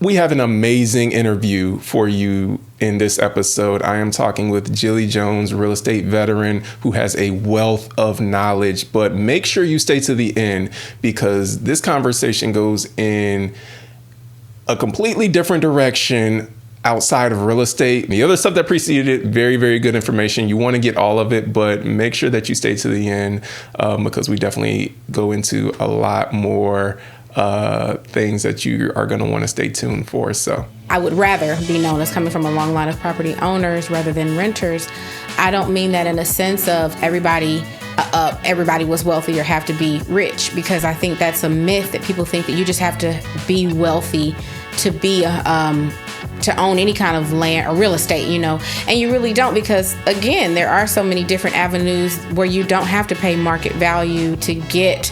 We have an amazing interview for you in this episode. I am talking with Jilly Jones, real estate veteran who has a wealth of knowledge. But make sure you stay to the end because this conversation goes in a completely different direction outside of real estate. The other stuff that preceded it, very, very good information. You want to get all of it, but make sure that you stay to the end because we definitely go into a lot more things that you are going to want to stay tuned for. So I would rather be known as coming from a long line of property owners rather than renters. I don't mean that in a sense of everybody was wealthy or have to be rich, because I think that's a myth that people think that you just have to be wealthy to be to own any kind of land or real estate, and you really don't, because again, there are so many different avenues where you don't have to pay market value to get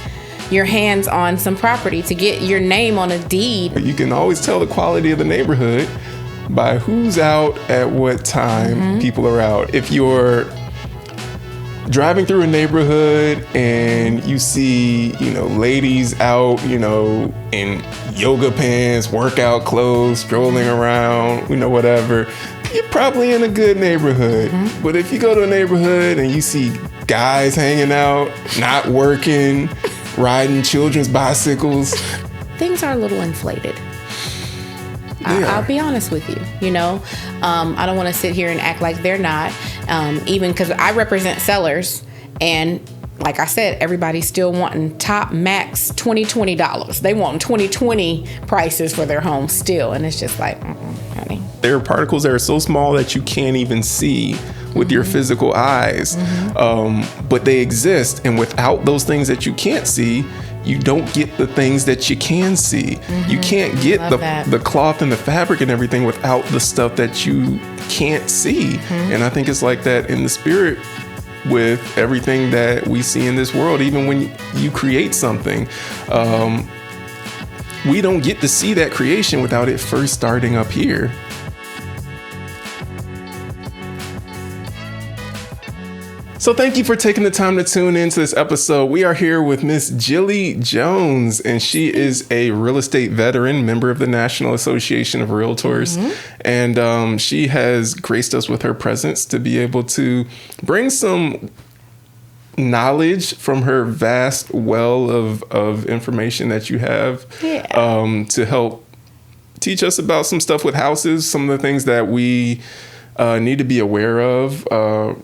your hands on some property, to get your name on a deed. You can always tell the quality of the neighborhood by who's out at what time people are out. If you're driving through a neighborhood and you see, ladies out, in yoga pants, workout clothes, strolling around, whatever, you're probably in a good neighborhood. But if you go to a neighborhood and you see guys hanging out, not working, riding children's bicycles, things are a little inflated. I'll be honest with you. I don't want to sit here and act like they're not, even because I represent sellers, and like I said, everybody's still wanting top max $20. They want 2020 prices for their home still, and it's just like, honey. There are particles that are so small that you can't even see with your physical eyes, but they exist, and without those things that you can't see, you don't get the things that you can see. You can't get the cloth and the fabric and everything without the stuff that you can't see. And I think it's like that in the spirit with everything that we see in this world. Even when you create something, we don't get to see that creation without it first starting up here. So thank you for taking the time to tune into this episode. We are here with Miss Jilly Jones, and she is a real estate veteran, member of the National Association of Realtors. And she has graced us with her presence to be able to bring some knowledge from her vast well of information that you have to help teach us about some stuff with houses, some of the things that we need to be aware of,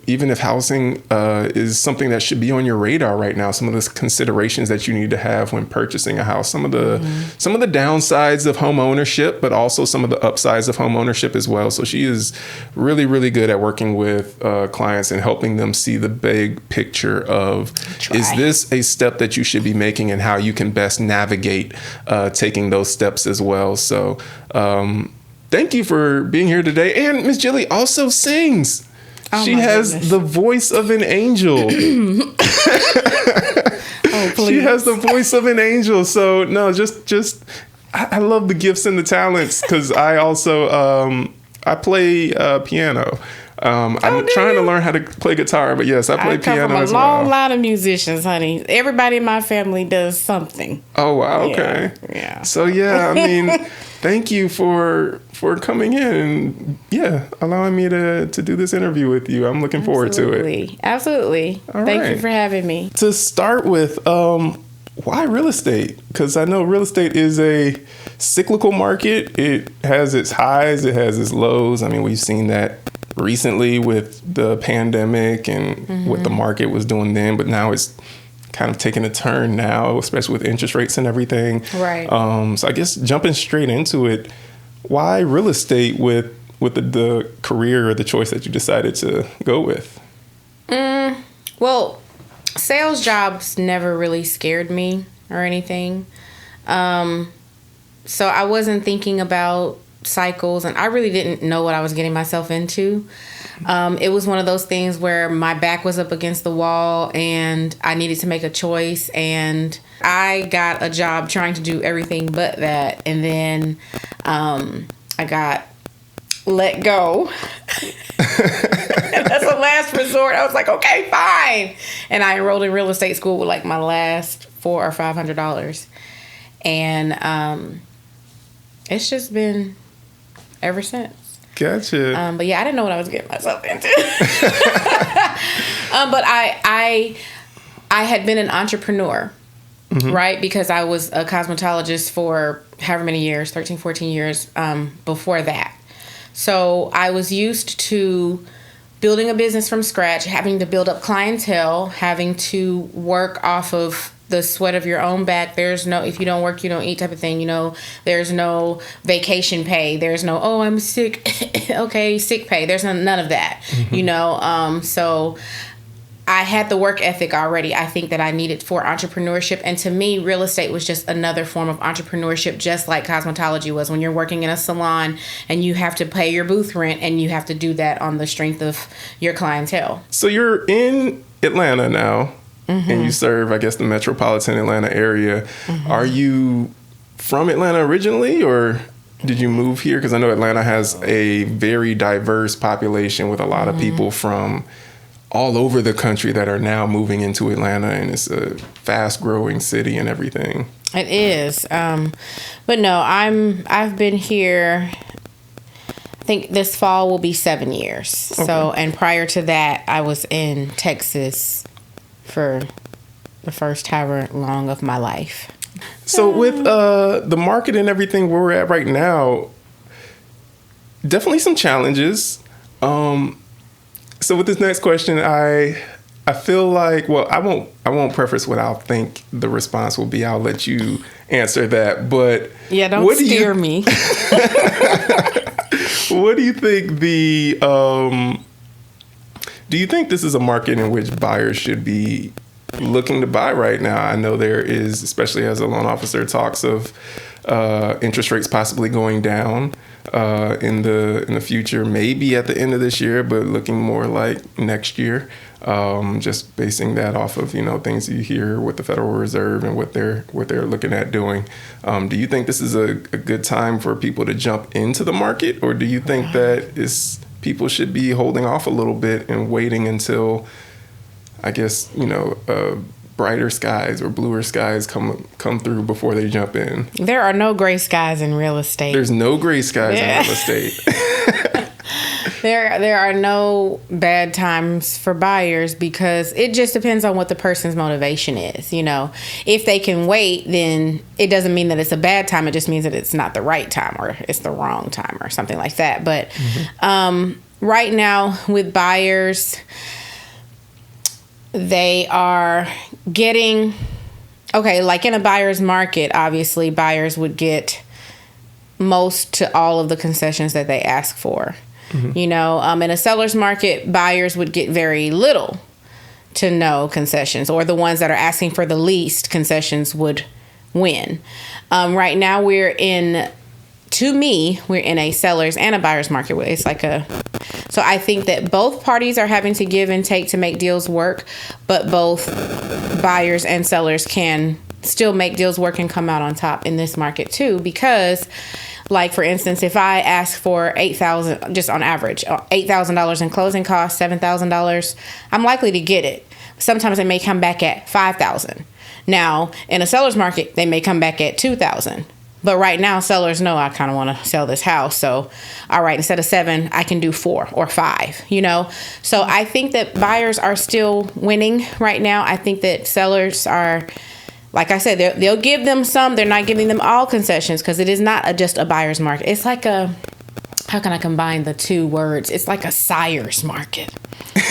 even if housing is something that should be on your radar right now. Some of the considerations that you need to have when purchasing a house. Some of the downsides of home ownership, but also some of the upsides of home ownership as well. So she is really, really good at working with clients and helping them see the big picture of, is this a step that you should be making, and how you can best navigate taking those steps as well. So thank you for being here today. And Miss Jilly also sings. She has the voice of an angel. Oh, please. She has the voice of an angel. So no, just I love the gifts and the talents, because I also I play piano. I'm trying to learn how to play guitar, but yes, I play piano as well. A long line of musicians, honey. Everybody in my family does something. Oh wow, okay. Yeah. So I mean, thank you for coming in and allowing me to do this interview with you. I'm looking forward to it. Absolutely. Thank you for having me. To start with, why real estate? Because I know real estate is a cyclical market. It has its highs, it has its lows. I mean, we've seen that recently with the pandemic and what the market was doing then, but now it's kind of taking a turn now, especially with interest rates and everything. Right. So I guess jumping straight into it, why real estate with the career or the choice that you decided to go with? Well, sales jobs never really scared me or anything. So I wasn't thinking about cycles, and I really didn't know what I was getting myself into. It was one of those things where my back was up against the wall and I needed to make a choice, and I got a job trying to do everything but that. And then I got let go. That's a last resort. I was like, okay, fine. And I enrolled in real estate school with like my last $400 or $500. And It's just been ever since. Gotcha. But yeah, I didn't know what I was getting myself into. But I had been an entrepreneur, right? Because I was a cosmetologist for however many years, 13, 14 years before that. So I was used to building a business from scratch, having to build up clientele, having to work off of the sweat of your own back. There's no, if you don't work, you don't eat type of thing. You know, there's no vacation pay. There's no, oh, I'm sick. Okay, sick pay. There's none of that, you know. So I had the work ethic already. I think that I needed for entrepreneurship. And to me, real estate was just another form of entrepreneurship, just like cosmetology was. When you're working in a salon and you have to pay your booth rent and you have to do that on the strength of your clientele. So you're in Atlanta now. And you serve, I guess, the metropolitan Atlanta area. Are you from Atlanta originally, or did you move here? Because I know Atlanta has a very diverse population with a lot of people from all over the country that are now moving into Atlanta, and it's a fast-growing city and everything. It is. But no, I've been here, I think this fall will be 7 years. Okay. So, and prior to that, I was in Texas for the first however long of my life. So with the market and everything where we're at right now, definitely some challenges. So with this next question, I feel like, well, I won't preface what I'll think the response will be. I'll let you answer that. But yeah, don't steer me. What do you think do you think this is a market in which buyers should be looking to buy right now? I know there is, especially as a loan officer, talks of interest rates possibly going down in the future, maybe at the end of this year, but looking more like next year. Just basing that off of, you know, things you hear with the Federal Reserve and what they're looking at doing. Do you think this is a good time for people to jump into the market, or do you think that people should be holding off a little bit and waiting until, I guess, you know, brighter skies or bluer skies come through before they jump in? There are no gray skies in real estate. There's no gray skies in real estate. There are no bad times for buyers because it just depends on what the person's motivation is. You know, if they can wait, then it doesn't mean that it's a bad time. It just means that it's not the right time or it's the wrong time or something like that. But right now with buyers, they are getting, okay, like in a buyer's market, obviously buyers would get most to all of the concessions that they ask for. You know, in a seller's market, buyers would get very little to no concessions, or the ones that are asking for the least concessions would win. Right now we're in a seller's and a buyer's market. It's like so I think that both parties are having to give and take to make deals work, but both buyers and sellers can still make deals work and come out on top in this market too, because like, for instance, if I ask for $8,000, just on average, $8,000 in closing costs, $7,000, I'm likely to get it. Sometimes they may come back at $5,000. Now, in a seller's market, they may come back at $2,000. But right now, sellers know I kind of want to sell this house. So, all right, instead of 7, I can do 4 or 5, you know? So I think that buyers are still winning right now. I think that sellers are, like I said, they'll give them some. They're not giving them all concessions because it is not just a buyer's market. It's like how can I combine the two words? It's like a sire's market.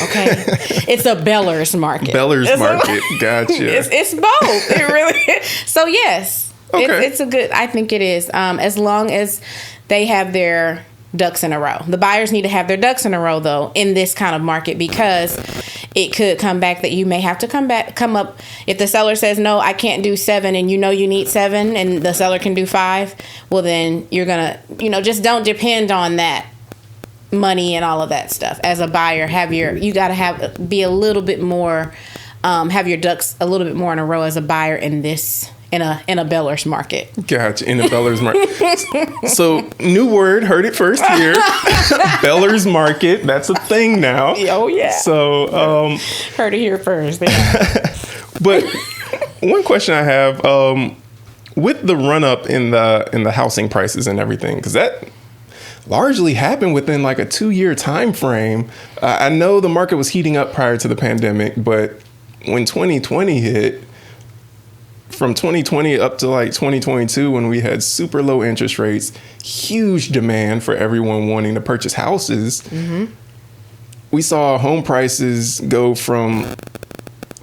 Okay. It's a Beller's market. Market. Gotcha. It's both. It really is. So yes, okay. It's a good, I think it is. As long as they have their ducks in a row. The buyers need to have their ducks in a row though in this kind of market, because it could come back that you may have to come up. If the seller says, no, I can't do 7, and you know you need 7 and the seller can do 5, well then you're gonna, just don't depend on that money and all of that stuff. As a buyer, you gotta be a little bit more, have your ducks a little bit more in a row as a buyer in this, in a Beller's market. Gotcha. In a Beller's market. So new word, heard it first here. Beller's market. That's a thing now. Oh yeah. So heard it here first. Yeah. But one question I have, with the run up in the housing prices and everything, because that largely happened within like a 2-year time frame. I know the market was heating up prior to the pandemic, but when 2020 hit, from 2020 up to like 2022, when we had super low interest rates, huge demand for everyone wanting to purchase houses, we saw home prices go from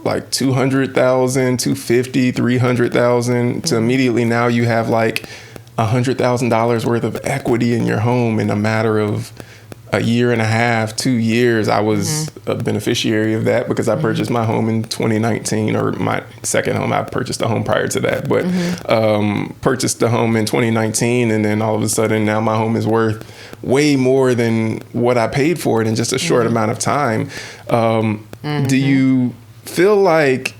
like 200,000, 250, 300,000 to immediately now you have like $100,000 worth of equity in your home in a matter of a year and a half, 2 years. I was a beneficiary of that because I purchased my home in 2019, or my second home. I purchased a home prior to that, but purchased the home in 2019, and then all of a sudden now my home is worth way more than what I paid for it in just a short amount of time. Do you feel like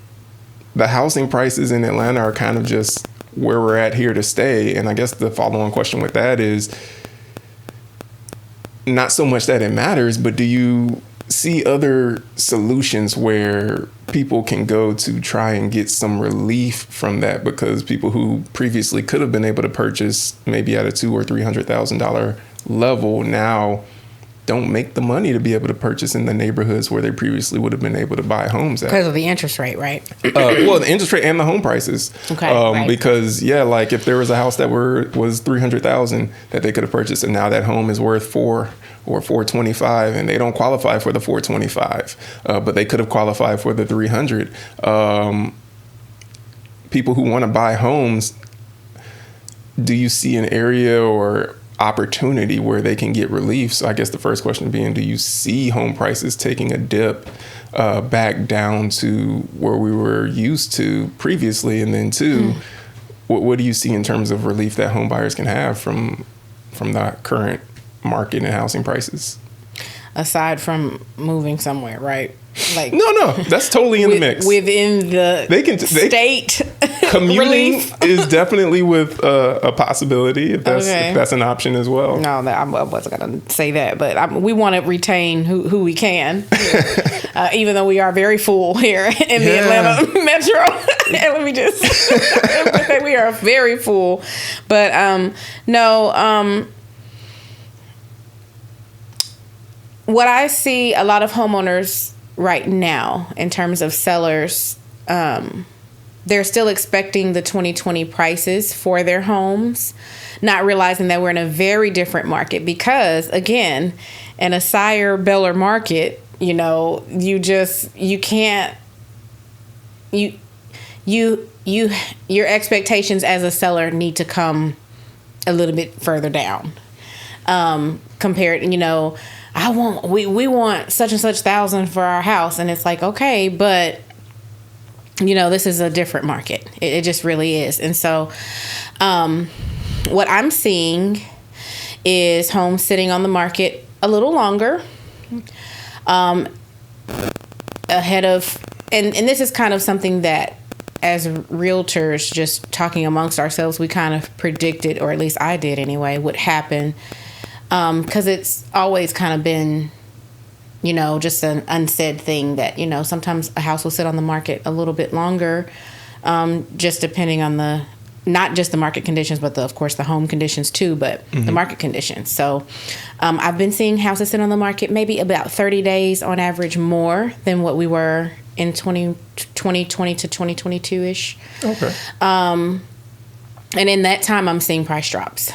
the housing prices in Atlanta are kind of just where we're at here to stay? And I guess the follow-on question with that is not so much that it matters, but do you see other solutions where people can go to try and get some relief from that? Because people who previously could have been able to purchase maybe at a $200,000 or $300,000 level now don't make the money to be able to purchase in the neighborhoods where they previously would have been able to buy homes at. Because of the interest rate, right? Well, the interest rate and the home prices. Okay, right. Because like if there was a house that was $300,000 that they could have purchased, and now that home is worth $400,000 or $425,000, and they don't qualify for the $425,000, but they could have qualified for the $300,000. People who want to buy homes, do you see an area or opportunity where they can get relief? So I guess the first question being, do you see home prices taking a dip back down to where we were used to previously? And then two, what do you see in terms of relief that home buyers can have from the current market and housing prices? Aside from moving somewhere, right? Like no, that's totally in the mix. Within the state. Commuting is definitely with a possibility if that's an option as well. No, I wasn't going to say that, but we want to retain who we can, even though we are very full here in the Atlanta metro. And let me just say we are very full. But what I see a lot of homeowners right now in terms of sellers, they're still expecting the 2020 prices for their homes, not realizing that we're in a very different market because, again, in a Sire-Beller market, your expectations as a seller need to come a little bit further down compared, we want such and such thousand for our house. And it's like, okay, but this is a different market. It just really is. And so what I'm seeing is homes sitting on the market a little longer ahead of, and this is kind of something that as realtors, just talking amongst ourselves, we kind of predicted, or at least I did anyway, would happen. Because it's always kind of been, just an unsaid thing that, sometimes a house will sit on the market a little bit longer, just depending on not just the market conditions, but of course the home conditions too, but the market conditions. So I've been seeing houses sit on the market maybe about 30 days on average more than what we were in 2020 to 2022-ish. Okay. And in that time, I'm seeing price drops.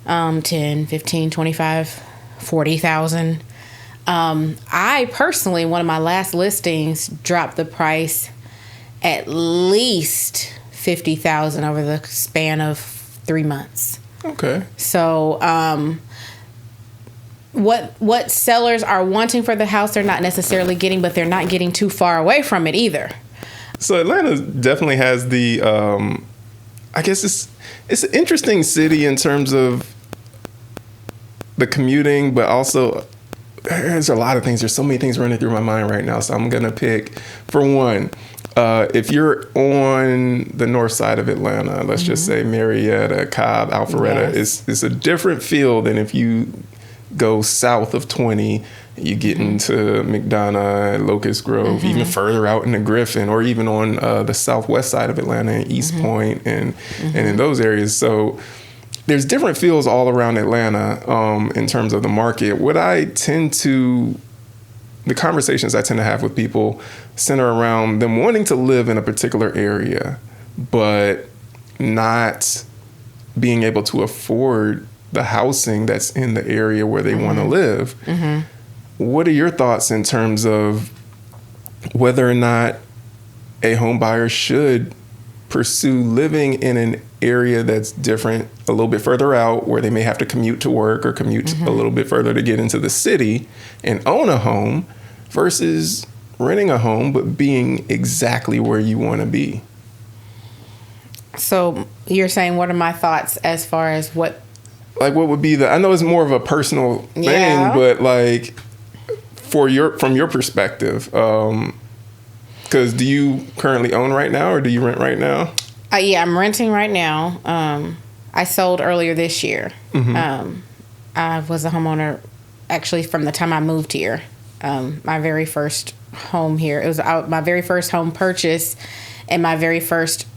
10, 15, 25, 40,000. I personally, one of my last listings dropped the price at least 50,000 over the span of 3 months. Okay. So, what sellers are wanting for the house, they're not necessarily getting, but they're not getting too far away from it either. So Atlanta definitely has the, I guess it's an interesting city in terms of the commuting, but also there's a lot of things. There's so many things running through my mind right now. So I'm going to pick, for one, if you're on the north side of Atlanta, let's just say Marietta, Cobb, Alpharetta, it's a different feel than if you go south of 20, you get into McDonough, Locust Grove, even further out into Griffin, or even on the southwest side of Atlanta, East Point, and in those areas. So there's different feels all around Atlanta in terms of the market. The conversations I tend to have with people center around them wanting to live in a particular area, but not being able to afford the housing that's in the area where they want to live. What are your thoughts in terms of whether or not a home buyer should pursue living in an area that's different, a little bit further out, where they may have to commute to work or commute a little bit further to get into the city and own a home, versus renting a home but being exactly where you want to be? So you're saying, what are my thoughts as far as what would be I know it's more of a personal thing, but like from your perspective, because do you currently own right now, or do you rent right now? Yeah, I'm renting right now. I sold earlier this year. I was a homeowner actually from the time I moved here. My very first home here, it was my very first home purchase, and my very first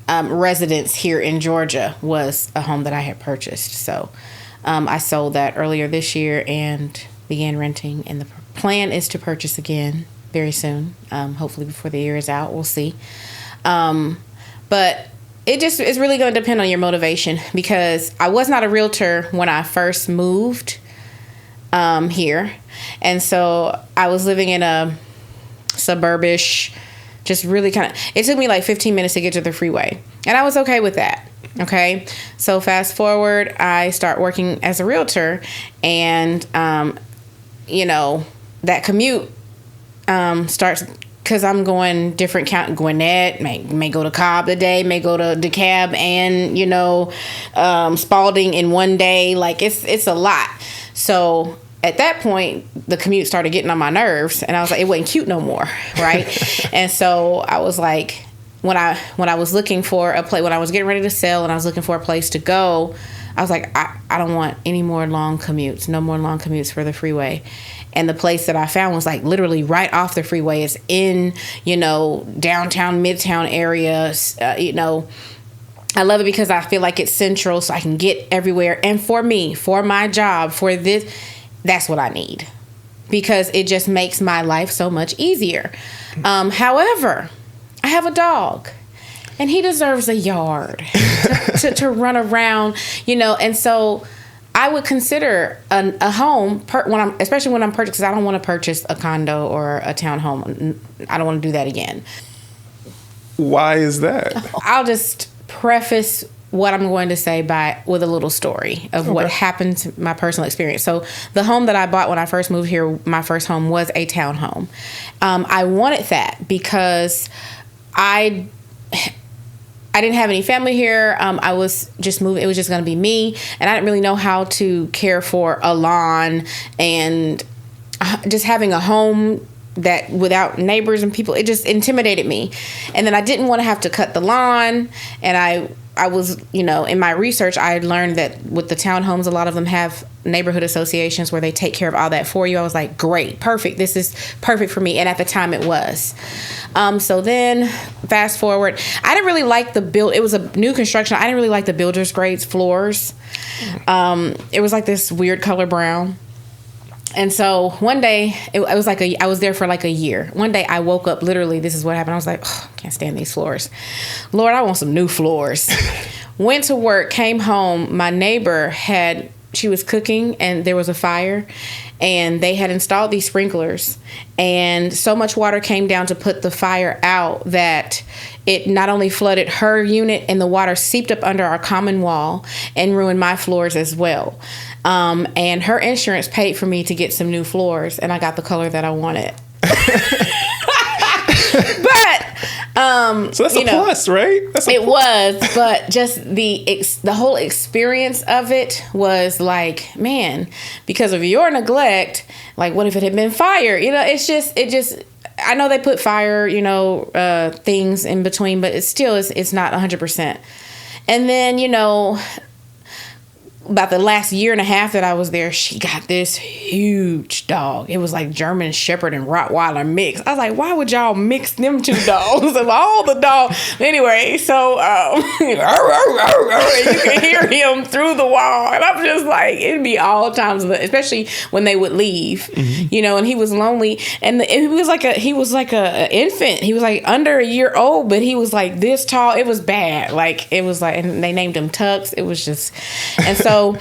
residence here in Georgia was a home that I had purchased. So I sold that earlier this year and began renting, and the plan is to purchase again very soon, hopefully before the year is out. We'll see. But it's really going to depend on your motivation, because I was not a realtor when I first moved here. And so I was living in a suburbish, just really it took me like 15 minutes to get to the freeway. And I was okay with that. Okay. So fast forward, I start working as a realtor, and, that commute starts, because I'm going different Gwinnett, may go to Cobb today, may go to DeKalb and, Spalding in one day. Like it's a lot. So at that point, the commute started getting on my nerves, and I was like, it wasn't cute no more. Right. And so I was like, when I was looking for a place, when I was getting ready to sell and I was looking for a place to go, I was like, I don't want any more long commutes, no more long commutes for the freeway. And the place that I found was like literally right off the freeway. It's in, downtown, midtown areas. I love it because I feel like it's central, so I can get everywhere. And for me, for my job, for this, that's what I need, because it just makes my life so much easier. However, I have a dog, and he deserves a yard to run around, and so I would consider a home especially when I'm purchasing, because I don't want to purchase a condo or a townhome. I don't want to do that again. Why is that? I'll just preface what I'm going to say with a little story of what happened to my personal experience. So the home that I bought when I first moved here, my first home, was a townhome. I wanted that because I didn't have any family here. I was just moving. It was just going to be me. And I didn't really know how to care for a lawn, and just having a home that without neighbors and people, it just intimidated me. And then I didn't want to have to cut the lawn. And I was, in my research, I learned that with the townhomes, a lot of them have neighborhood associations where they take care of all that for you. I was like, great, perfect. This is perfect for me. And at the time it was. So then fast forward, I didn't really like it was a new construction. I didn't really like the builder's grades floors. It was like this weird color brown. And so one day, it was like I was there for like a year. One day I woke up, literally, this is what happened. I was like, oh, I can't stand these floors. Lord, I want some new floors. Went to work, came home. My neighbor she was cooking, and there was a fire, and they had installed these sprinklers, and so much water came down to put the fire out that it not only flooded her unit, and the water seeped up under our common wall and ruined my floors as well. And her insurance paid for me to get some new floors, and I got the color that I wanted. But so that's a plus, right? Was, but just the whole experience of it was like, man, because of your neglect, like, what if it had been fire? It just. I know they put fire, things in between, but it's not 100%. And then, about the last year and a half that I was there, she got this huge dog. It was like German Shepherd and Rottweiler mix. I was like, why would y'all mix them two dogs of all the dogs? Anyway, so you can hear him through the wall. And I'm just like, it'd be all times, especially when they would leave, you know, and he was lonely. And he was like a infant. He was like under a year old, but he was like this tall. It was bad. Like, it was like, and they named him Tux. It was just, and so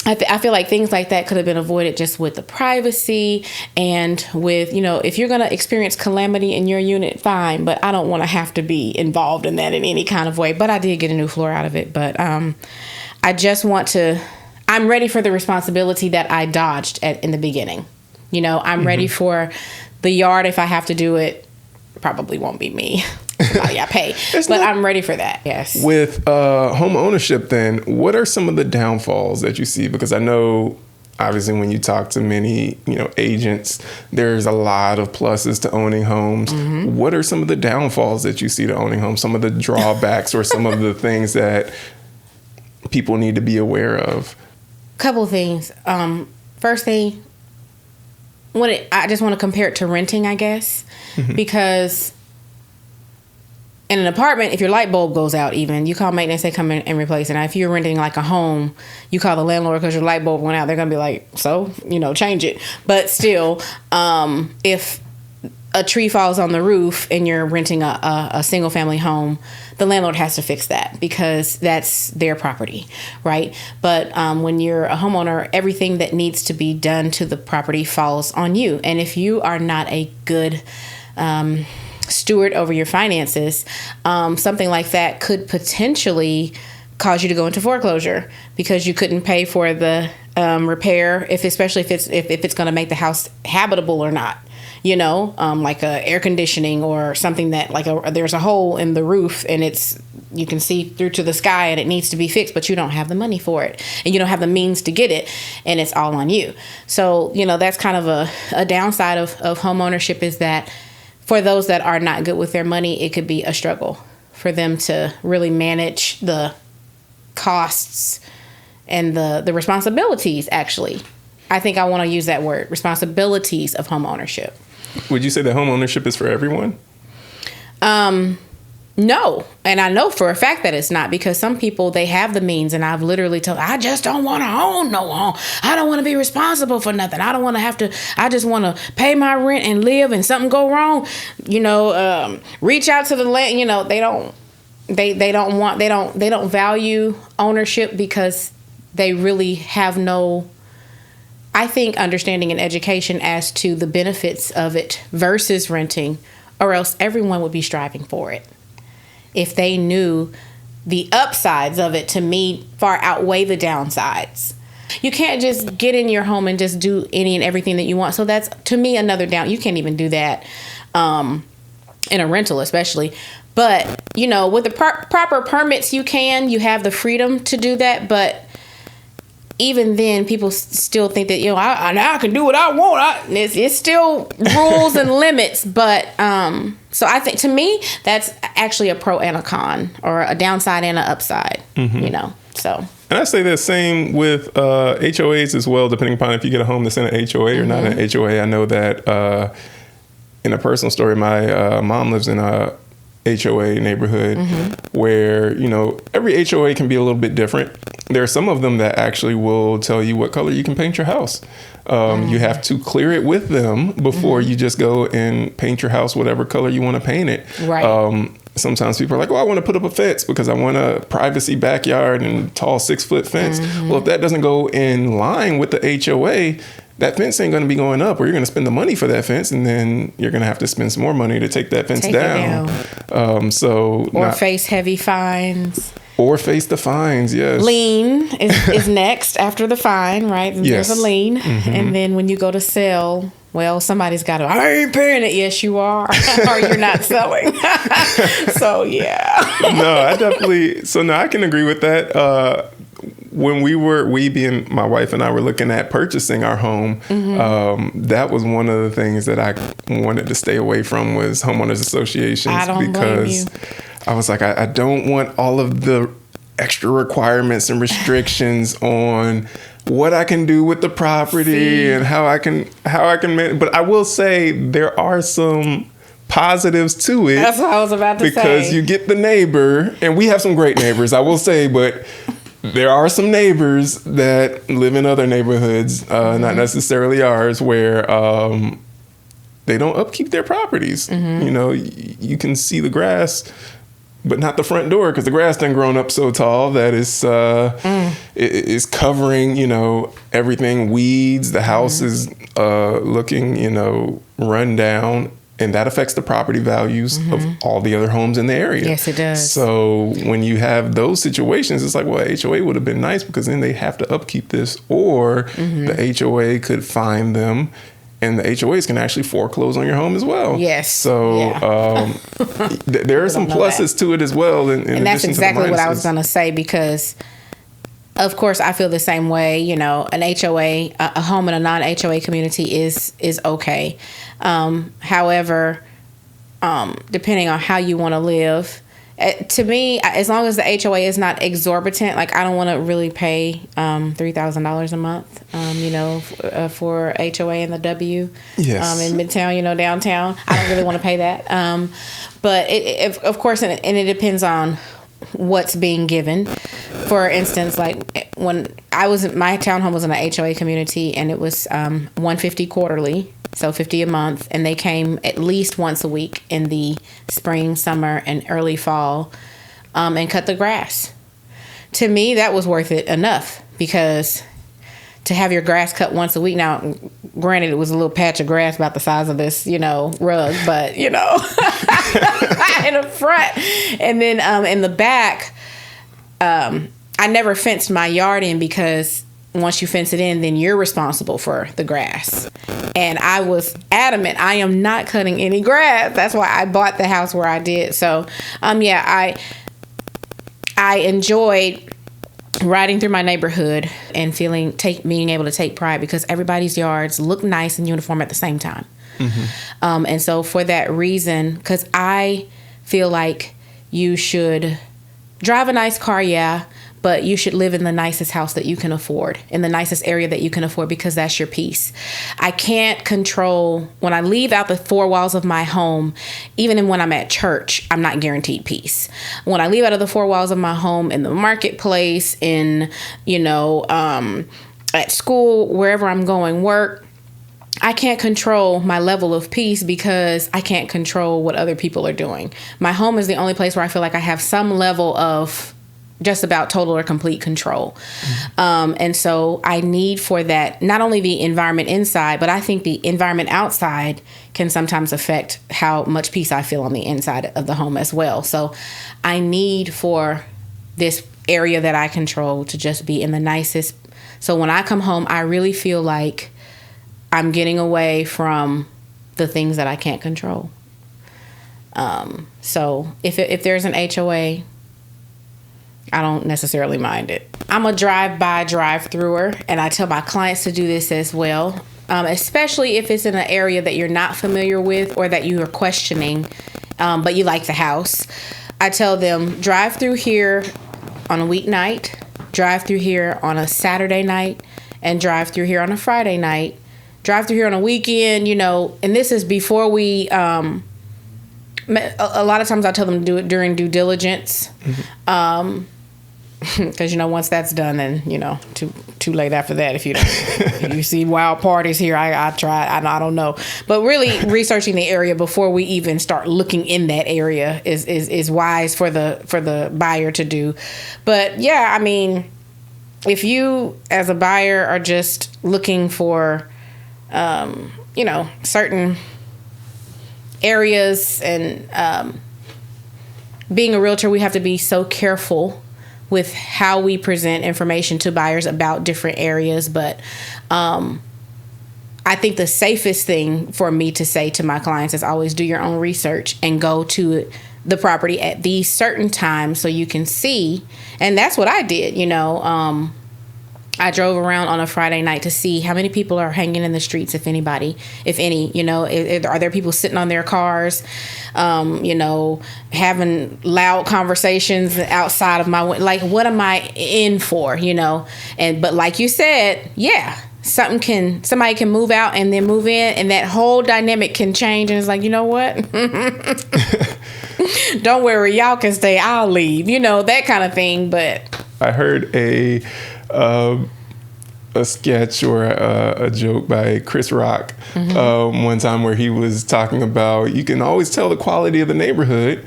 I feel like things like that could have been avoided just with the privacy and with, you know, if you're going to experience calamity in your unit, fine, but I don't want to have to be involved in that in any kind of way. But I did get a new floor out of it. But I just want to, I'm ready for the responsibility that I dodged in the beginning. You know, I'm ready for the yard if I have to do it. Probably won't be me. Somebody I pay. But I'm ready for that. Yes. With home ownership, then, what are some of the downfalls that you see? Because I know, obviously, when you talk to many, you know, agents, there's a lot of pluses to owning homes. What are some of the downfalls that you see to owning homes? Some of the drawbacks or some of the things that people need to be aware of? Couple of things. First thing, I just want to compare it to renting, I guess, because in an apartment, if your light bulb goes out, even, you call maintenance, they come in and replace it. Now, if you're renting like a home, you call the landlord because your light bulb went out. They're going to be like, so, you know, change it. But still, if a tree falls on the roof and you're renting a single family home, the landlord has to fix that because that's their property, right? But when you're a homeowner, everything that needs to be done to the property falls on you. And if you are not a good steward over your finances, something like that could potentially cause you to go into foreclosure because you couldn't pay for the repair, especially if it's going to make the house habitable or not. You know, like a air conditioning or something that there's a hole in the roof and you can see through to the sky and it needs to be fixed, but you don't have the money for it and you don't have the means to get it, and it's all on you. So, you know, that's kind of a downside of home ownership, is that for those that are not good with their money, it could be a struggle for them to really manage the costs and the responsibilities, actually. I think I want to use that word, responsibilities of home ownership. Would you say that home ownership is for everyone? No. And I know for a fact that it's not, because some people, they have the means, and I've literally told, I just don't want to own no home. I don't want to be responsible for nothing. I don't want to have to, I just want to pay my rent and live, and something go wrong, you know, reach out to the land. You know, they don't value ownership because they really have no, I think, understanding and education as to the benefits of it versus renting, or else everyone would be striving for it. If they knew the upsides of it, to me, far outweigh the downsides. You can't just get in your home and just do any and everything that you want. So that's, to me, another down. You can't even do that in a rental, especially. But, you know, with the proper permits, you have the freedom to do that. But even then, people still think that, you know, I can do what I want. It's still rules and limits. But so I think, to me, that's actually a pro and a con, or a downside and an upside, you know, so. And I say the same with HOAs as well, depending upon if you get a home that's in an HOA or not an HOA. I know that in a personal story, my mom lives in a HOA neighborhood where, you know, every HOA can be a little bit different. There are some of them that actually will tell you what color you can paint your house. You have to clear it with them before you just go and paint your house whatever color you want to paint it. Right. Sometimes people are like, well, I want to put up a fence because I want a privacy backyard and tall 6-foot fence. Well, if that doesn't go in line with the HOA, that fence ain't going to be going up, or you're going to spend the money for that fence, and then you're going to have to spend some more money to take that fence down. Face heavy fines. Or face the fines, yes. Lien is next after the fine, right? Yes. There's a lien. And then when you go to sell, well, somebody's got to, I ain't paying it. Yes, you are. Or you're not selling. So, yeah. No, I can agree with that. When we being my wife and I were looking at purchasing our home, that was one of the things that I wanted to stay away from, was homeowners associations. I don't blame you. I was like, I don't want all of the extra requirements and restrictions on what I can do with the property and how I can but I will say there are some positives to it. That's what I was about to say. Because you get the neighbor, and we have some great neighbors, I will say, but there are some neighbors that live in other neighborhoods, not necessarily ours, where they don't upkeep their properties. You know, you can see the grass, but not the front door, because the grass done grown up so tall that it's covering, you know, everything, weeds. The house is looking, you know, run down. And that affects the property values of all the other homes in the area. Yes, it does. So when you have those situations, it's like, well, HOA would have been nice, because then they have to upkeep this, or the HOA could fine them, and the HOAs can actually foreclose on your home as well. Yes. So there are some pluses to it as well. And that's exactly what I was going to say, because of course I feel the same way. You know, an HOA, a home in a non-HOA community is okay. However, depending on how you want to live, to me, as long as the HOA is not exorbitant, like I don't want to really pay $3,000 a month, you know, for HOA in the W, in Midtown, you know, downtown. I don't really want to pay that. But of course, and it depends on what's being given. For instance, like when my townhome was in an HOA community, and it was $150 quarterly. So $50 a month, and they came at least once a week in the spring, summer, and early fall, and cut the grass. To me, that was worth it enough, because to have your grass cut once a week. Now, granted, it was a little patch of grass about the size of this, you know, rug, but you know, in the front, and then in the back, I never fenced my yard in, because once you fence it in, then you're responsible for the grass. And I was adamant, I am not cutting any grass. That's why I bought the house where I did. So, I enjoyed riding through my neighborhood and being able to take pride, because everybody's yards look nice and uniform at the same time. And so for that reason, because I feel like you should drive a nice car, but you should live in the nicest house that you can afford, in the nicest area that you can afford, because that's your peace. I can't control, when I leave out the four walls of my home, even when I'm at church, I'm not guaranteed peace. When I leave out of the four walls of my home, in the marketplace, in, you know, at school, wherever I'm going, work, I can't control my level of peace, because I can't control what other people are doing. My home is the only place where I feel like I have some level of just about total or complete control. And so I need for that, not only the environment inside, but I think the environment outside can sometimes affect how much peace I feel on the inside of the home as well. So I need for this area that I control to just be in the nicest. So when I come home, I really feel like I'm getting away from the things that I can't control. So if there's an HOA, I don't necessarily mind it. I'm a drive-througher, and I tell my clients to do this as well, especially if it's in an area that you're not familiar with or that you are questioning, but you like the house. I tell them, drive through here on a weeknight, drive through here on a Saturday night, and drive through here on a Friday night. Drive through here on a weekend, you know, and this is before we, a lot of times I tell them to do it during due diligence. Because, you know, once that's done, then, you know, too late after that. If you see wild parties here, I don't know. But really researching the area before we even start looking in that area is wise for the buyer to do. But yeah, I mean, if you as a buyer are just looking for, you know, certain areas, and being a realtor, we have to be so careful with how we present information to buyers about different areas. But I think the safest thing for me to say to my clients is always do your own research and go to the property at these certain times so you can see. And that's what I did, you know. I drove around on a Friday night to see how many people are hanging in the streets, if anybody, if any, you know, are there people sitting on their cars, you know, having loud conversations outside of my, like, what am I in for, you know? But like you said, yeah, somebody can move out and then move in, and that whole dynamic can change. And it's like, you know what? Don't worry, y'all can stay, I'll leave, you know, that kind of thing. But I heard a sketch or a joke by Chris Rock one time where he was talking about, you can always tell the quality of the neighborhood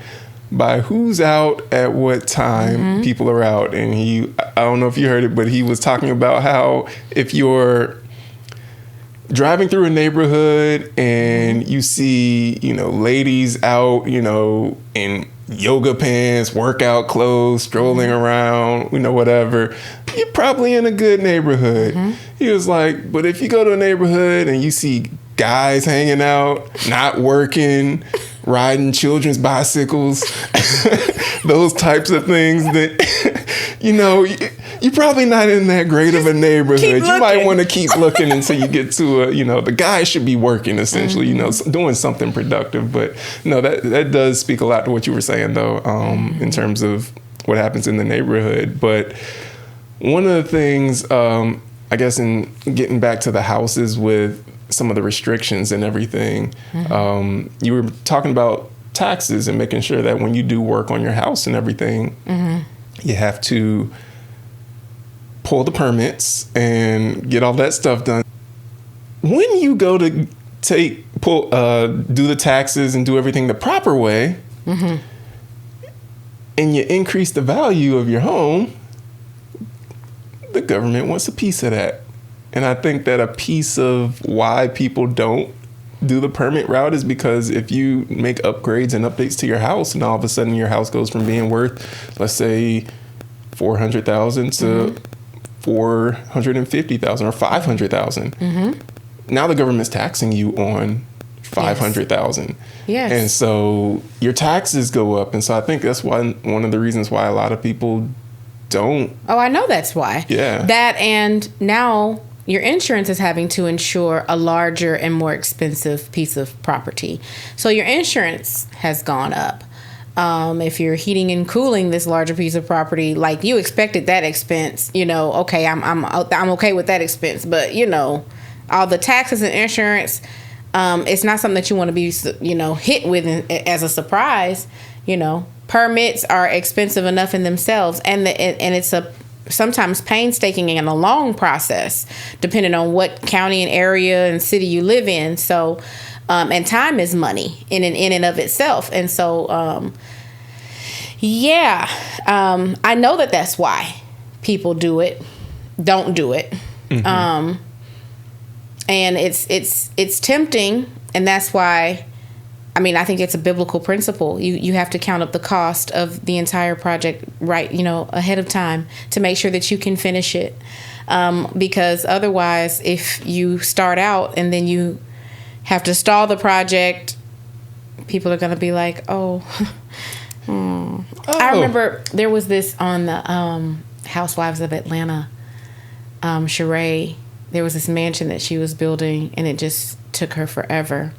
by who's out at what time people are out. And I don't know if you heard it, but he was talking about how if you're driving through a neighborhood and you see, you know, ladies out, you know, in yoga pants, workout clothes, strolling around, you know, whatever, you're probably in a good neighborhood. He was like, but if you go to a neighborhood and you see guys hanging out, not working, riding children's bicycles, those types of things, that, you know, you're probably not in that great of a neighborhood. You might want to keep looking until you get to you know, the guy should be working, essentially, you know, doing something productive. But no, that does speak a lot to what you were saying, though, in terms of what happens in the neighborhood. But one of the things, I guess, in getting back to the houses with some of the restrictions and everything, you were talking about taxes and making sure that when you do work on your house and everything, you have to pull the permits and get all that stuff done. When you go to do the taxes and do everything the proper way, and you increase the value of your home, the government wants a piece of that. And I think that a piece of why people don't do the permit route is because if you make upgrades and updates to your house, and all of a sudden your house goes from being worth, let's say, $400,000 to $450,000 or $500,000. Now the government's taxing you on $500,000. Yes. And so your taxes go up. And so I think that's one of the reasons why a lot of people don't. Oh, I know that's why. Yeah. That, and now your insurance is having to insure a larger and more expensive piece of property. So your insurance has gone up. If you're heating and cooling this larger piece of property, like you expected that expense, you know, okay, I'm okay with that expense, but you know, all the taxes and insurance, it's not something that you want to be, you know, hit with as a surprise. You know, permits are expensive enough in themselves, and it's a sometimes painstaking and a long process, depending on what county and area and city you live in. So. And time is money in and of itself. And so, I know that's why people don't do it. And it's tempting. And that's why, I mean, I think it's a biblical principle. You have to count up the cost of the entire project, right, you know, ahead of time to make sure that you can finish it. Because otherwise, if you start out and then you have to stall the project, people are going to be like, oh. I remember there was this on the Housewives of Atlanta, Sheree. There was this mansion that she was building, and it just took her forever.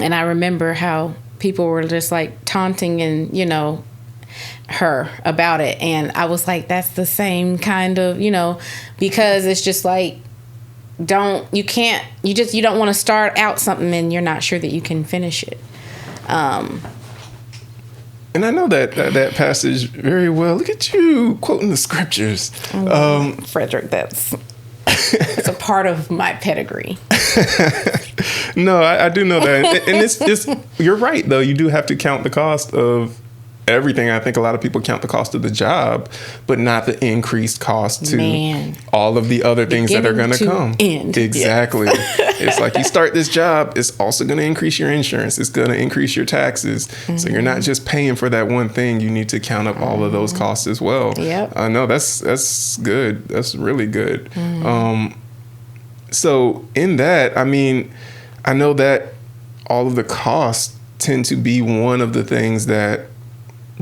And I remember how people were just like taunting and, you know, her about it. And I was like, that's the same kind of, you know, because it's just like, you don't want to start out something and you're not sure that you can finish it. And I know that passage very well. Look at you quoting the scriptures. Frederick, it's a part of my pedigree. No, I do know that. And it's you're right, though. You do have to count the cost of everything. I think a lot of people count the cost of the job, but not the increased cost to all of the other things that are going to come. Exactly. It's like you start this job, it's also going to increase your insurance. It's going to increase your taxes. So you're not just paying for that one thing. You need to count up all of those costs as well. Yep. No, that's good. That's really good. So in that, I mean, I know that all of the costs tend to be one of the things that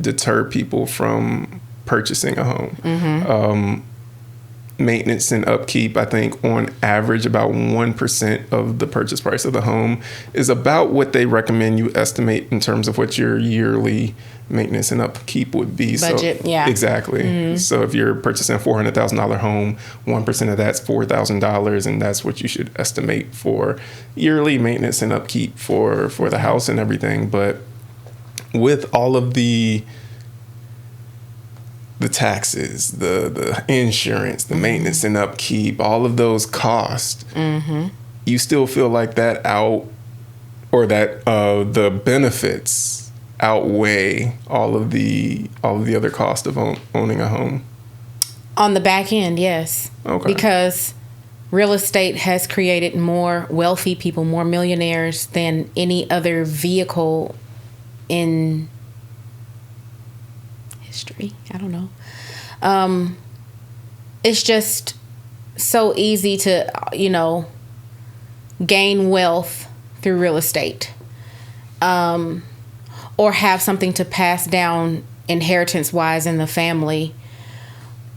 deter people from purchasing a home. maintenance and upkeep, I think on average about 1% of the purchase price of the home is about what they recommend you estimate in terms of what your yearly maintenance and upkeep would be. Budget, so, yeah. Exactly. So if you're purchasing a $400,000 home, 1% of that's $4,000, and that's what you should estimate for yearly maintenance and upkeep for the house and everything. But with all of the taxes, the insurance, the maintenance and upkeep, all of those costs, you still feel like that the benefits outweigh all of the other costs of owning a home? On the back end, yes. Okay. Because real estate has created more wealthy people, more millionaires than any other vehicle in history. I don't know. It's just so easy to, gain wealth through real estate, or have something to pass down inheritance wise in the family.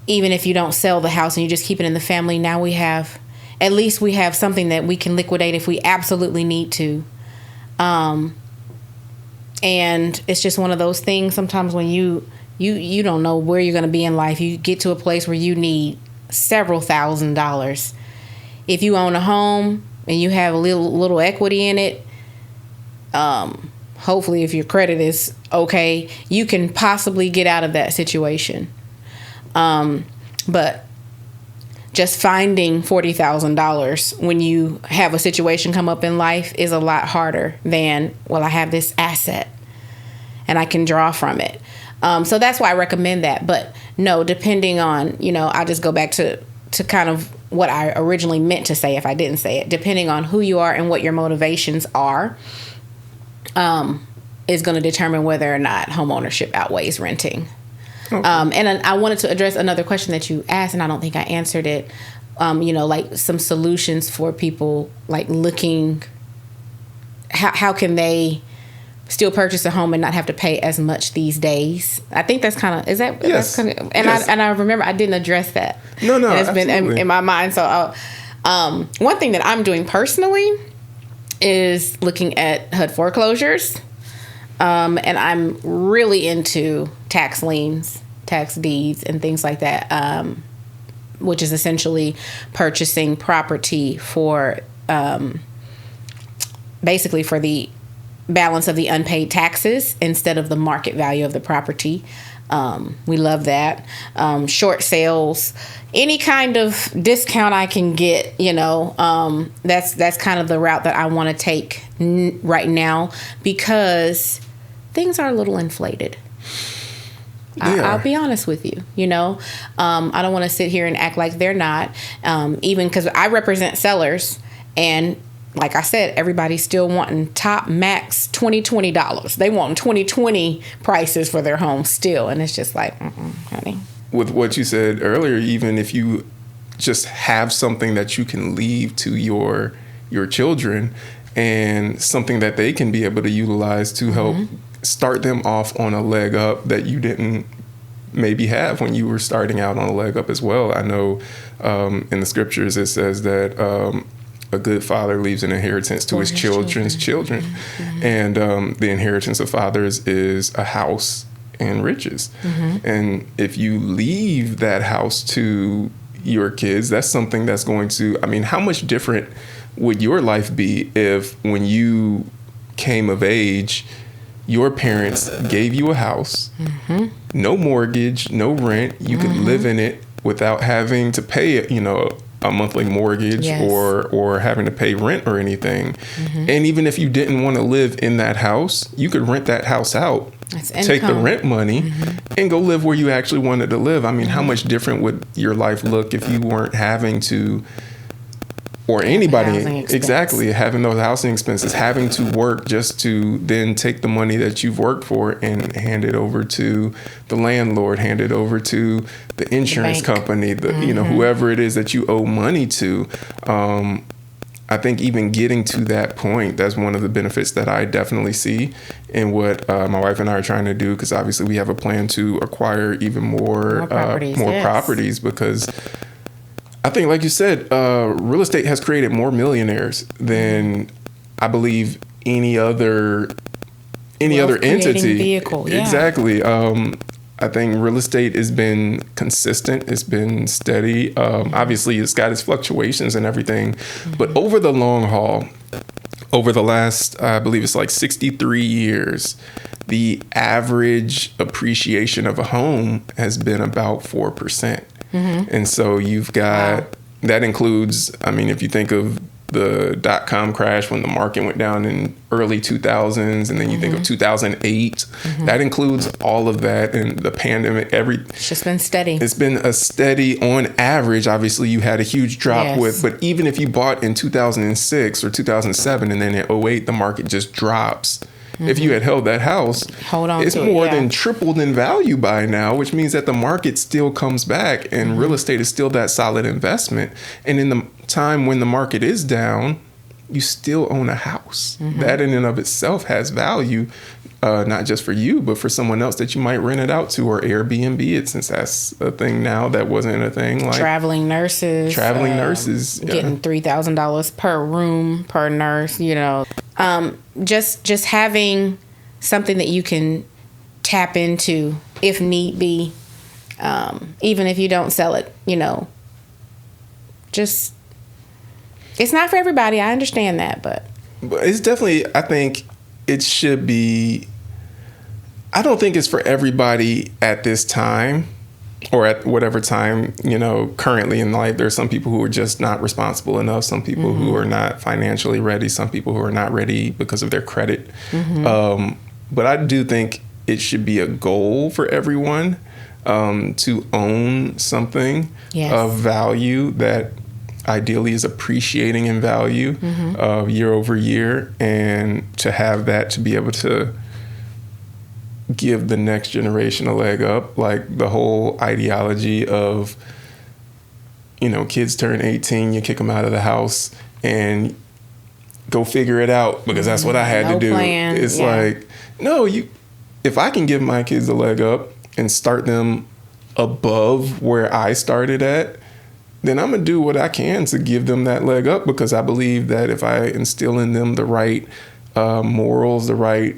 Even if you don't sell the house and you just keep it in the family, now we have something that we can liquidate if we absolutely need to. And it's just one of those things sometimes when you don't know where you're going to be in life. You get to a place where you need several $1,000s. If you own a home and you have a little equity in it, hopefully if your credit is okay, you can possibly get out of that situation. But just finding $40,000 when you have a situation come up in life is a lot harder than, well, I have this asset and I can draw from it. So that's why I recommend that. But no, depending on, I just go back to kind of what I originally meant to say if I didn't say it. Depending on who you are and what your motivations are, is going to determine whether or not home ownership outweighs renting. Okay. And I wanted to address another question that you asked, and I don't think I answered it. Like some solutions for people, like looking, how can they still purchase a home and not have to pay as much these days? I think that's kind of, is that? Yes. That's kind of, and yes. I remember I didn't address that. No, and it's absolutely. been in my mind. So, one thing that I'm doing personally is looking at HUD foreclosures. And I'm really into tax liens, tax deeds, and things like that, which is essentially purchasing property for basically for the balance of the unpaid taxes instead of the market value of the property. We love that. Short sales, any kind of discount I can get, that's kind of the route that I want to take right now, because things are a little inflated. I'll be honest with you. I don't want to sit here and act like they're not, even because I represent sellers, and like I said, everybody's still wanting top max $20. They want 2020 prices for their home still. And it's just like, honey. With what you said earlier, even if you just have something that you can leave to your children and something that they can be able to utilize to help start them off on a leg up that you didn't maybe have when you were starting out on a leg up as well. I know in the scriptures it says that a good father leaves an inheritance to his children's children. And the inheritance of fathers is a house and riches. And if you leave that house to your kids, that's something that's going to, how much different would your life be if when you came of age, your parents gave you a house, no mortgage, no rent, you could live in it without having to pay a monthly mortgage or having to pay rent or anything. And even if you didn't want to live in that house, you could rent that house out, take the rent money and go live where you actually wanted to live. How much different would your life look if you weren't having to, or anybody, exactly, having those housing expenses, having to work just to then take the money that you've worked for and hand it over to the landlord, hand it over to the insurance company, whoever it is that you owe money to. I think even getting to that point, that's one of the benefits that I definitely see in what my wife and I are trying to do, because obviously we have a plan to acquire even more properties, because I think, like you said, real estate has created more millionaires than I believe any other entity. Vehicle. Yeah. Exactly. I think real estate has been consistent. It's been steady. Obviously, it's got its fluctuations and everything, but over the long haul, over the last, I believe it's like 63 years, the average appreciation of a home has been about 4%. And so you've got, that includes, I mean, if you think of the .com crash when the market went down in early 2000s, and then you think of 2008, that includes all of that, and the pandemic, it's just been steady. It's been a steady, on average. Obviously you had a huge drop but even if you bought in 2006 or 2007 and then in '08 the market just drops, if you had held that house, it's more than tripled in value by now, which means that the market still comes back, and real estate is still that solid investment. And in the time when the market is down, you still own a house. That in and of itself has value, not just for you, but for someone else that you might rent it out to, or Airbnb it, since that's a thing now that wasn't a thing. Like traveling nurses getting $3,000 per room per nurse. Just having something that you can tap into if need be, even if you don't sell it. Just, it's not for everybody. I understand that, but it's definitely, I think it should be. I don't think it's for everybody at this time, or at whatever time, currently in life. There's some people who are just not responsible enough, some people who are not financially ready, some people who are not ready because of their credit. But I do think it should be a goal for everyone to own something of value that ideally is appreciating in value year over year, and to have that to be able to give the next generation a leg up. Like the whole ideology of, kids turn 18, you kick them out of the house and go figure it out, because that's what I had to do. It's like, no, if I can give my kids a leg up and start them above where I started at, then I'm going to do what I can to give them that leg up, because I believe that if I instill in them the right morals, the right,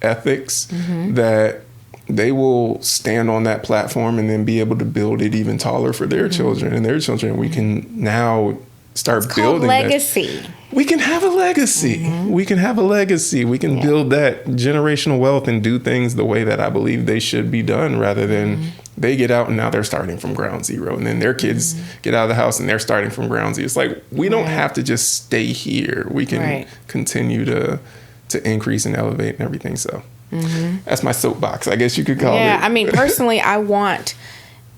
ethics, that they will stand on that platform and then be able to build it even taller for their children and their children. We can now start building legacy. We can have a legacy. We can have a legacy. We can build that generational wealth and do things the way that I believe they should be done, rather than they get out and now they're starting from ground zero, and then their kids get out of the house and they're starting from ground zero. It's like, we don't have to just stay here. We can continue to increase and elevate and everything. So that's my soapbox, I guess you could call it. Yeah, I mean, personally, I want,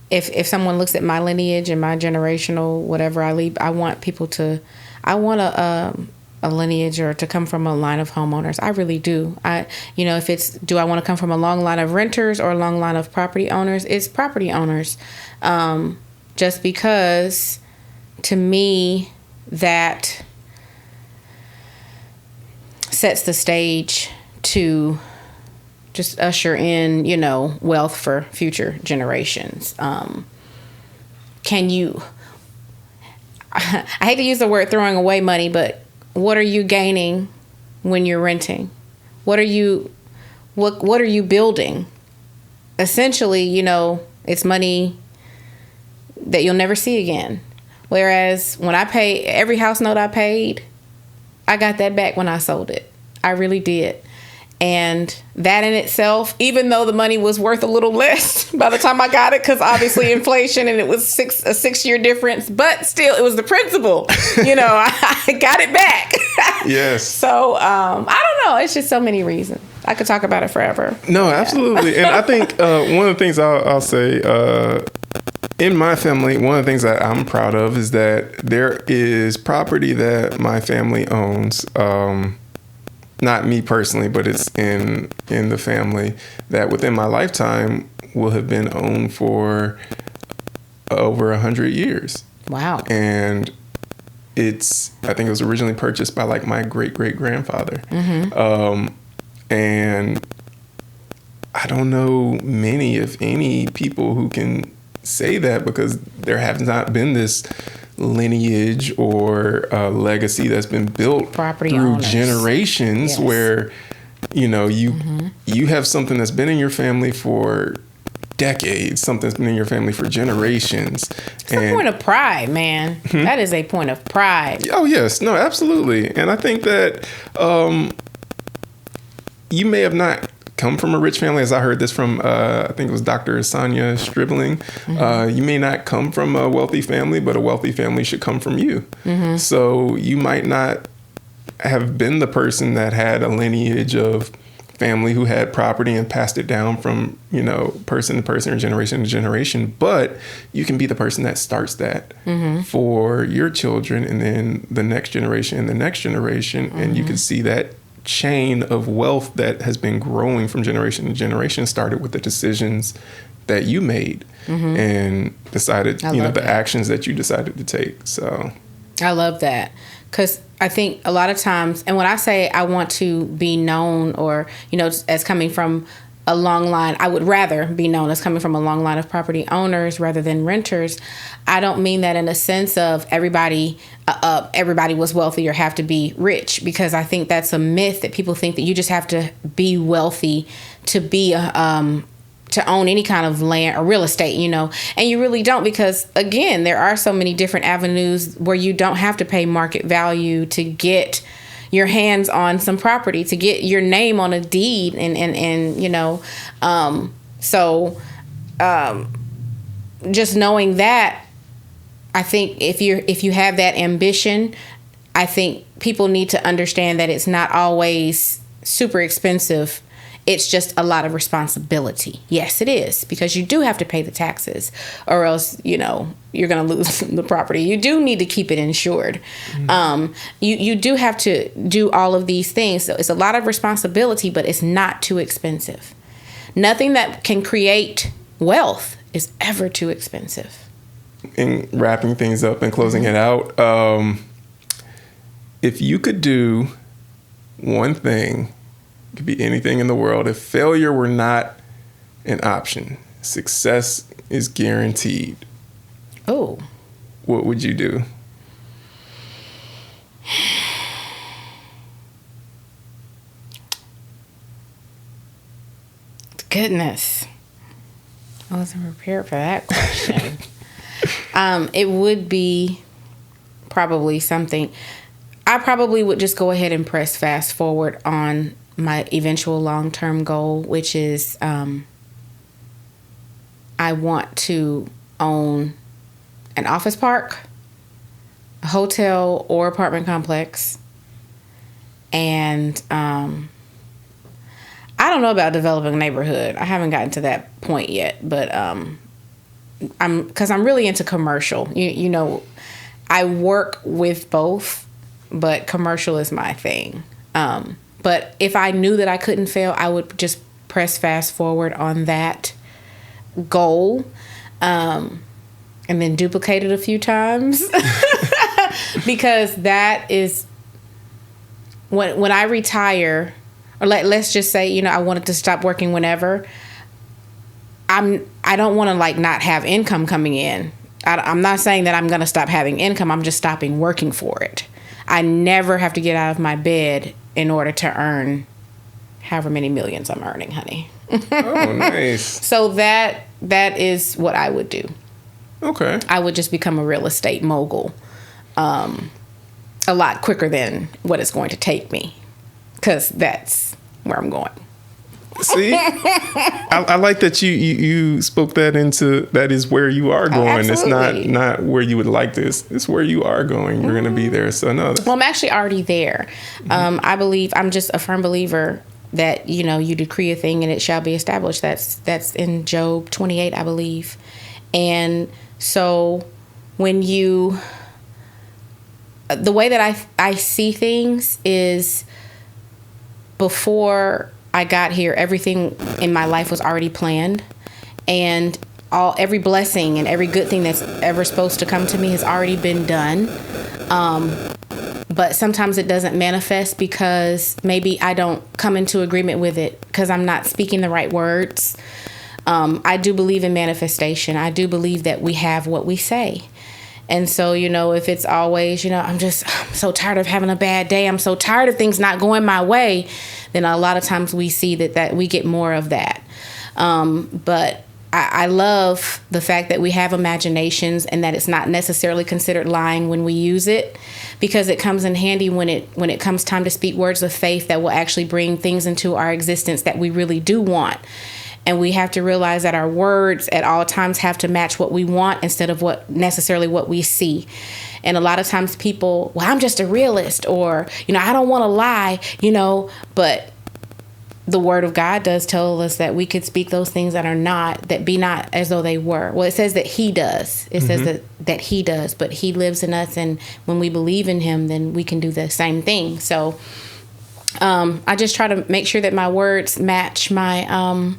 if someone looks at my lineage and my generational whatever I leave, I want people to, I want a lineage or to come from a line of homeowners. I really do. If it's, do I want to come from a long line of renters or a long line of property owners? It's property owners. Just because, to me, that sets the stage to just usher in, wealth for future generations. Can you, I hate to use the word throwing away money, but what are you gaining when you're renting? What are you building? Essentially, it's money that you'll never see again. Whereas when I pay every house note I paid, I got that back when I sold it. I really did. And that in itself, even though the money was worth a little less by the time I got it, because obviously inflation and it was a 6-year difference, but still it was the principal. I got it back. Yes. So I don't know. It's just so many reasons. I could talk about it forever. No, absolutely. And I think one of the things I'll say, in my family, one of the things that I'm proud of is that there is property that my family owns. Not me personally, but it's in the family, that within my lifetime will have been owned for over 100 years. Wow. And I think it was originally purchased by like my great-great-grandfather. And I don't know many, if any, people who can say that because there has not been this lineage or legacy that's been built Property through owners. generations, Yes. where you have something that's been in your family for decades, something that's been in your family for generations. It's a point of pride, man. That is a point of pride. Oh yes, no, absolutely. And I think that you may have not come from a rich family, as I heard this from I think it was Dr. Sonia Stribling. You may not come from a wealthy family, but a wealthy family should come from you. So you might not have been the person that had a lineage of family who had property and passed it down from, person to person or generation to generation, but you can be the person that starts that for your children, and then the next generation and the next generation. And you can see that chain of wealth that has been growing from generation to generation started with the decisions that you made and decided, the actions that you decided to take. So I love that, because I think a lot of times, and when I say I want to be known, or, as coming from a long line, I would rather be known as coming from a long line of property owners rather than renters. I don't mean that in a sense of everybody was wealthy or have to be rich, because I think that's a myth, that people think that you just have to be wealthy to be to own any kind of land or real estate, and you really don't, because again, there are so many different avenues where you don't have to pay market value to get your hands on some property, to get your name on a deed, just knowing that, I think if you have that ambition, I think people need to understand that it's not always super expensive. It's just a lot of responsibility. Yes, it is, because you do have to pay the taxes, or else, you're going to lose the property. You do need to keep it insured. You do have to do all of these things. So it's a lot of responsibility, but it's not too expensive. Nothing that can create wealth is ever too expensive. In wrapping things up and closing it out, if you could do one thing, it could be anything in the world, if failure were not an option, success is guaranteed. Oh. What would you do? Goodness. I wasn't prepared for that question. It would be probably something. I probably would just go ahead and press fast forward on my eventual long-term goal, which is I want to own an office park, a hotel or apartment complex, and I don't know about developing a neighborhood. I haven't gotten to that point yet, but because I'm really into commercial. I work with both, but commercial is my thing. But if I knew that I couldn't fail, I would just press fast forward on that goal, and then duplicate it a few times. Because that is when I retire, or let's just say, I wanted to stop working whenever. I don't want to not have income coming in. I'm not saying that I'm going to stop having income. I'm just stopping working for it. I never have to get out of my bed in order to earn however many millions I'm earning, honey. Oh, nice. So that is what I would do. Okay. I would just become a real estate mogul a lot quicker than what it's going to take me, because that's where I'm going. See, I like that you spoke that into, that is where you are going. It's not where you would like this. It's where you are going. You're going to be there. So no. Well, I'm actually already there. I believe, I'm just a firm believer that, you decree a thing and it shall be established. That's in Job 28, I believe. And so when the way that I see things is, before I got here, everything in my life was already planned, and every blessing and every good thing that's ever supposed to come to me has already been done. But sometimes it doesn't manifest because maybe I don't come into agreement with it because I'm not speaking the right words. I do believe in manifestation. I do believe that we have what we say. And so, if it's always, I'm so tired of having a bad day, I'm so tired of things not going my way, then a lot of times we see that we get more of that. But I love the fact that we have imaginations and that it's not necessarily considered lying when we use it, because it comes in handy when it comes time to speak words of faith that will actually bring things into our existence that we really do want. And we have to realize that our words at all times have to match what we want instead of what we see. And a lot of times people, well, I'm just a realist, or, I don't want to lie, but the word of God does tell us that we could speak those things that be not as though they were. Well, it says that he does. It says that he does, but he lives in us. And when we believe in him, then we can do the same thing. So I just try to make sure that my words match my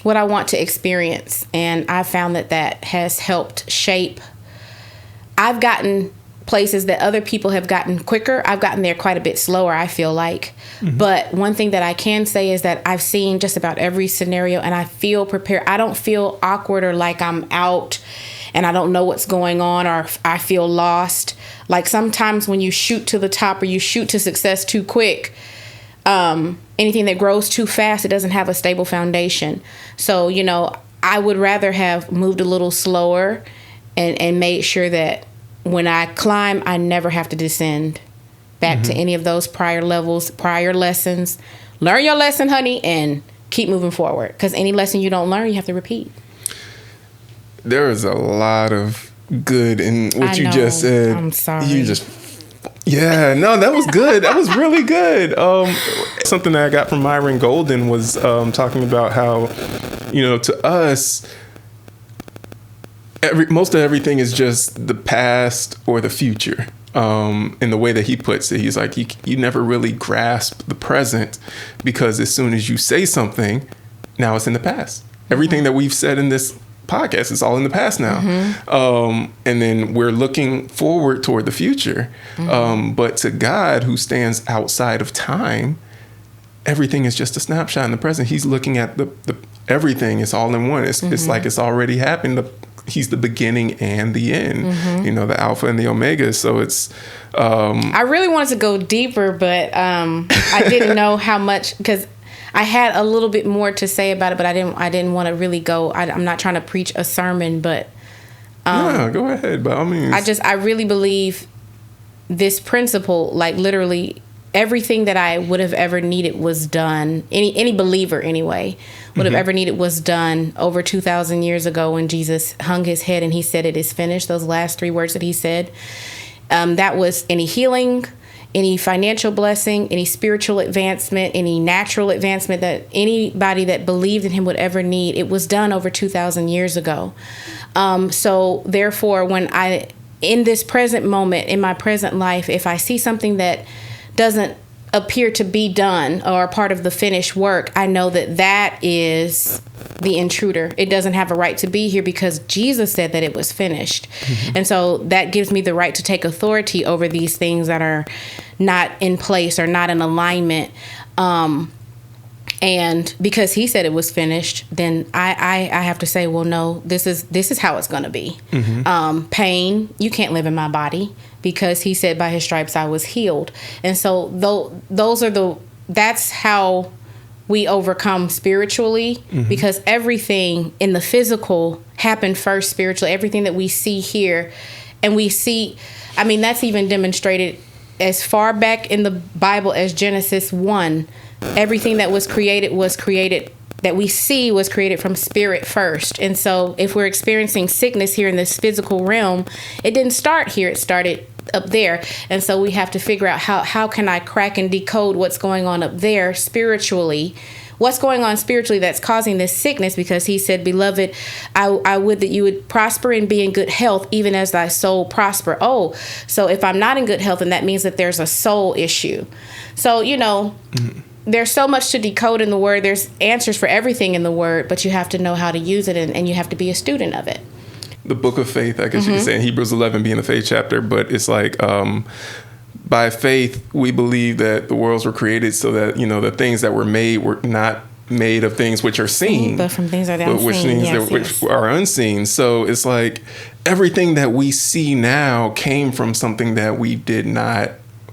what I want to experience. And I found that has helped shape. I've gotten places that other people have gotten quicker. I've gotten there quite a bit slower, I feel like. But one thing that I can say is that I've seen just about every scenario and I feel prepared. I don't feel awkward or like I'm out and I don't know what's going on, or I feel lost. Like sometimes when you shoot to the top or you shoot to success too quick, anything that grows too fast, it doesn't have a stable foundation. So, I would rather have moved a little slower and made sure that when I climb, I never have to descend back to any of those prior levels, prior lessons. Learn your lesson, honey, and keep moving forward. Because any lesson you don't learn, you have to repeat. There is a lot of good in what you just said. I'm sorry. No, that was good. That was really good. Something that I got from Myron Golden was talking about how, to us, most of everything is just the past or the future. In the way that he puts it, he's like, you never really grasp the present, because as soon as you say something, now it's in the past. Everything that we've said in this podcast is all in the past now. And then we're looking forward toward the future. But to God, who stands outside of time, everything is just a snapshot in the present. He's looking at the everything. It's all in one. It's like it's already happened. He's the beginning and the end, the Alpha and the Omega. So it's, I really wanted to go deeper, but I didn't know how much, because I had a little bit more to say about it, but I didn't want to really go. I'm not trying to preach a sermon, but go ahead. By all means. I really believe this principle, like literally everything that I would have ever needed was done. Any believer anyway would have ever needed was done over 2,000 years ago when Jesus hung his head and he said, "It is finished." Those last 3 words that he said, that was any healing, any financial blessing, any spiritual advancement, any natural advancement that anybody that believed in him would ever need. It was done over 2,000 years ago. So therefore, when in this present moment, in my present life, if I see something that doesn't appear to be done or part of the finished work, I know that is the intruder. It doesn't have a right to be here because Jesus said that it was finished. And so that gives me the right to take authority over these things that are not in place or not in alignment. And because he said it was finished, then I have to say, well, no, this is how it's going to be. Pain, you can't live in my body, because he said by his stripes I was healed. And so that's how we overcome spiritually, because everything in the physical happened first spiritually. Everything that we see here, and we see, that's even demonstrated as far back in the Bible as Genesis 1. Everything that was created that we see was created from spirit first. And so if we're experiencing sickness here in this physical realm, it didn't start here, it started up there. And so we have to figure out how can I crack and decode what's going on up there spiritually. What's going on spiritually that's causing this sickness? Because he said, "Beloved, I would that you would prosper and be in good health, even as thy soul prosper." Oh, so if I'm not in good health, then that means that there's a soul issue. So, there's so much to decode in the word. There's answers for everything in the word, but you have to know how to use it, and you have to be a student of it. The book of faith, I guess you could say, in Hebrews 11 being the faith chapter, but it's like, by faith, we believe that the worlds were created so that, the things that were made were not made of things which are seen, but from things that are unseen, which means which are unseen. So it's like everything that we see now came from something that we did not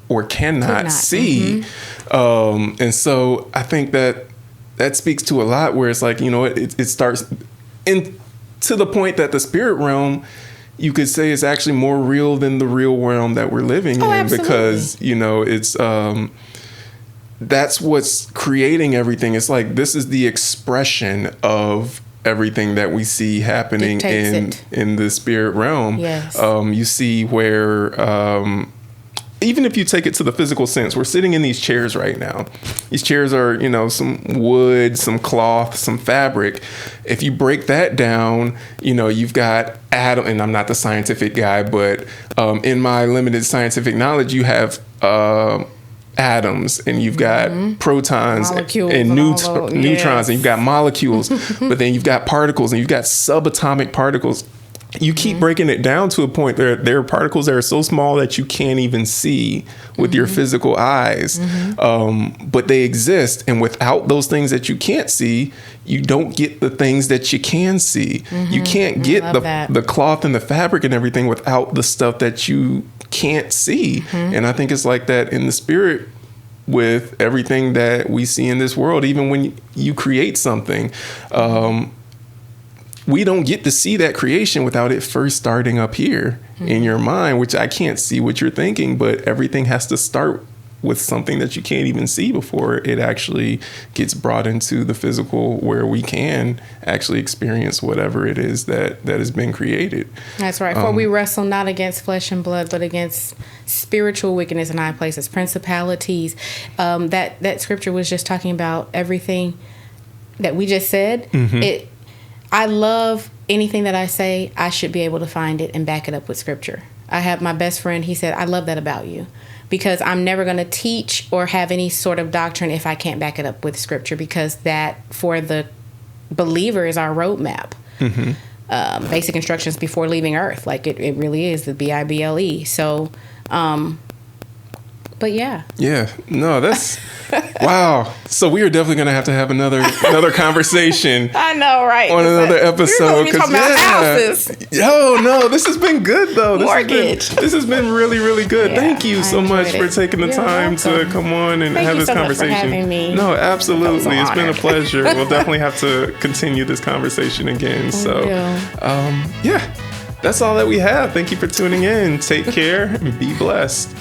or cannot see. And so I think that speaks to a lot, where it's like, you know, it starts in to the point that the spirit realm, you could say, is actually more real than the real realm that we're living in, absolutely. because, you know, it's that's what's creating everything. It's like, this is the expression of everything that we see happening in the spirit realm. Yes. You see where, even if you take it to the physical sense, we're sitting in these chairs right now. These chairs are, you know, some wood, some cloth, some fabric. If you break that down, you know, you've got atom, and I'm not the scientific guy, but in my limited scientific knowledge, you have atoms, and you've got protons and neutrons, and you've got molecules, but then you've got particles, and you've got subatomic particles. You keep breaking it down to a point there are particles that are so small that you can't even see with your physical eyes, but they exist. And without those things that you can't see, you don't get the things that you can see. You can't get the cloth and the fabric and everything without the stuff that you can't see. And I think it's like that in the spirit with everything that we see in this world. Even when you create something, we don't get to see that creation without it first starting up here in your mind, which I can't see what you're thinking, but everything has to start with something that you can't even see before it actually gets brought into the physical, where we can actually experience whatever it is that has been created. That's right. For we wrestle not against flesh and blood, but against spiritual wickedness in high places, principalities. That scripture was just talking about everything that we just said. I love anything that I say. I should be able to find it and back it up with scripture. I have my best friend. He said, I love that about you, because I'm never going to teach or have any sort of doctrine if I can't back it up with scripture, because that, for the believer, is our roadmap. Basic instructions before leaving earth. Like it really is the BIBLE. So, but yeah. Yeah. No, that's wow. So we are definitely going to have another conversation. I know, right? On another episode. We're talking about houses. Yo, no, this has been good though. This has been really, really good. Thank you so much for taking the time to come on and have this conversation. Thank you so much for having me. No, absolutely. It's been a pleasure. We'll definitely have to continue this conversation again. So, yeah, that's all that we have. Thank you for tuning in. Take care and be blessed.